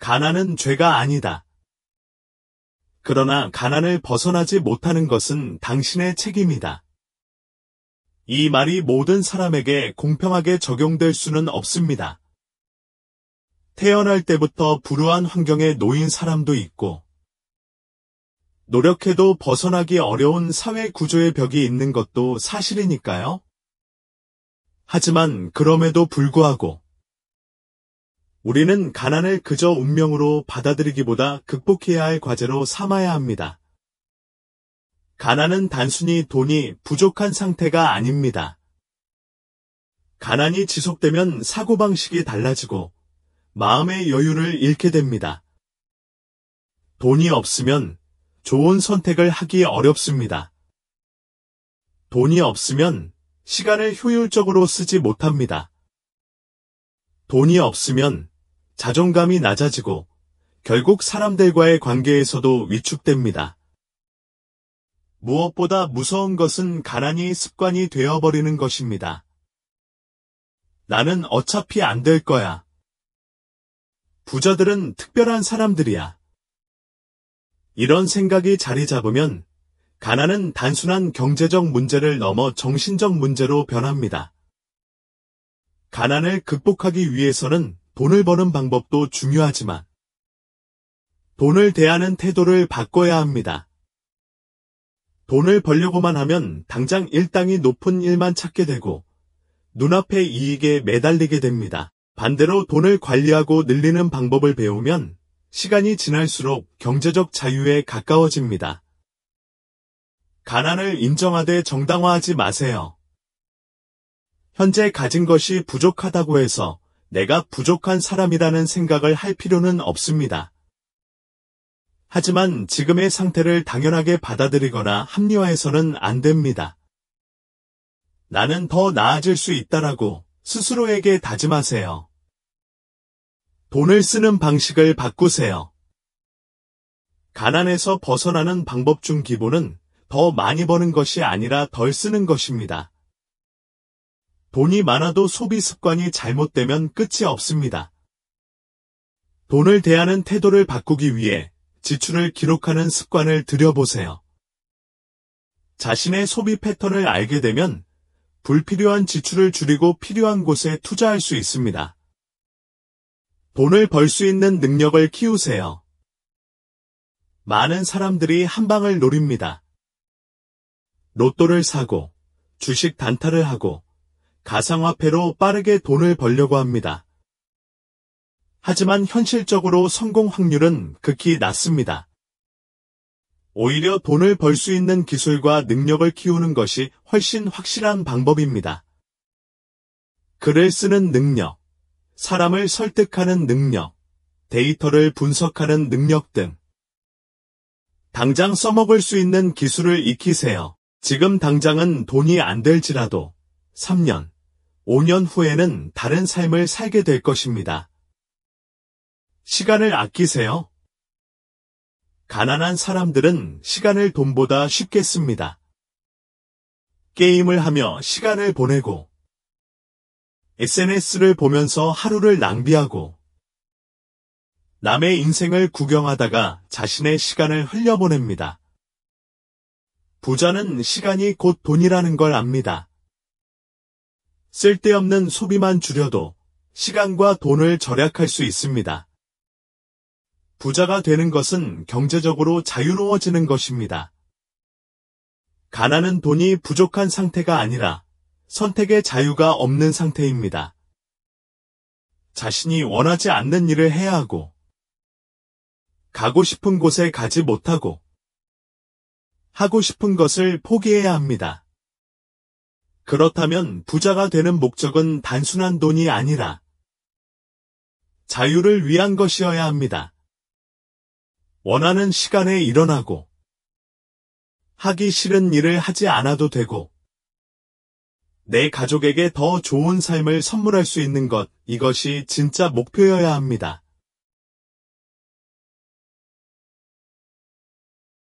가난은 죄가 아니다. 그러나 가난을 벗어나지 못하는 것은 당신의 책임이다. 이 말이 모든 사람에게 공평하게 적용될 수는 없습니다. 태어날 때부터 불우한 환경에 놓인 사람도 있고, 노력해도 벗어나기 어려운 사회 구조의 벽이 있는 것도 사실이니까요. 하지만 그럼에도 불구하고 우리는 가난을 그저 운명으로 받아들이기보다 극복해야 할 과제로 삼아야 합니다. 가난은 단순히 돈이 부족한 상태가 아닙니다. 가난이 지속되면 사고방식이 달라지고 마음의 여유를 잃게 됩니다. 돈이 없으면 좋은 선택을 하기 어렵습니다. 돈이 없으면 시간을 효율적으로 쓰지 못합니다. 돈이 없으면 자존감이 낮아지고 결국 사람들과의 관계에서도 위축됩니다. 무엇보다 무서운 것은 가난이 습관이 되어버리는 것입니다. 나는 어차피 안 될 거야. 부자들은 특별한 사람들이야. 이런 생각이 자리 잡으면 가난은 단순한 경제적 문제를 넘어 정신적 문제로 변합니다. 가난을 극복하기 위해서는 돈을 버는 방법도 중요하지만 돈을 대하는 태도를 바꿔야 합니다. 돈을 벌려고만 하면 당장 일당이 높은 일만 찾게 되고 눈앞의 이익에 매달리게 됩니다. 반대로 돈을 관리하고 늘리는 방법을 배우면 시간이 지날수록 경제적 자유에 가까워집니다. 가난을 인정하되 정당화하지 마세요. 현재 가진 것이 부족하다고 해서 내가 부족한 사람이라는 생각을 할 필요는 없습니다. 하지만 지금의 상태를 당연하게 받아들이거나 합리화해서는 안 됩니다. 나는 더 나아질 수 있다라고 스스로에게 다짐하세요. 돈을 쓰는 방식을 바꾸세요. 가난에서 벗어나는 방법 중 기본은 더 많이 버는 것이 아니라 덜 쓰는 것입니다. 돈이 많아도 소비 습관이 잘못되면 끝이 없습니다. 돈을 대하는 태도를 바꾸기 위해 지출을 기록하는 습관을 들여보세요. 자신의 소비 패턴을 알게 되면 불필요한 지출을 줄이고 필요한 곳에 투자할 수 있습니다. 돈을 벌 수 있는 능력을 키우세요. 많은 사람들이 한 방을 노립니다. 로또를 사고, 주식 단타를 하고, 가상화폐로 빠르게 돈을 벌려고 합니다. 하지만 현실적으로 성공 확률은 극히 낮습니다. 오히려 돈을 벌 수 있는 기술과 능력을 키우는 것이 훨씬 확실한 방법입니다. 글을 쓰는 능력, 사람을 설득하는 능력, 데이터를 분석하는 능력 등 당장 써먹을 수 있는 기술을 익히세요. 지금 당장은 돈이 안 될지라도 3년, 5년 후에는 다른 삶을 살게 될 것입니다. 시간을 아끼세요. 가난한 사람들은 시간을 돈보다 쉽게 씁니다. 게임을 하며 시간을 보내고, SNS를 보면서 하루를 낭비하고, 남의 인생을 구경하다가 자신의 시간을 흘려보냅니다. 부자는 시간이 곧 돈이라는 걸 압니다. 쓸데없는 소비만 줄여도 시간과 돈을 절약할 수 있습니다. 부자가 되는 것은 경제적으로 자유로워지는 것입니다. 가난은 돈이 부족한 상태가 아니라 선택의 자유가 없는 상태입니다. 자신이 원하지 않는 일을 해야 하고, 가고 싶은 곳에 가지 못하고, 하고 싶은 것을 포기해야 합니다. 그렇다면 부자가 되는 목적은 단순한 돈이 아니라 자유를 위한 것이어야 합니다. 원하는 시간에 일어나고, 하기 싫은 일을 하지 않아도 되고, 내 가족에게 더 좋은 삶을 선물할 수 있는 것, 이것이 진짜 목표여야 합니다.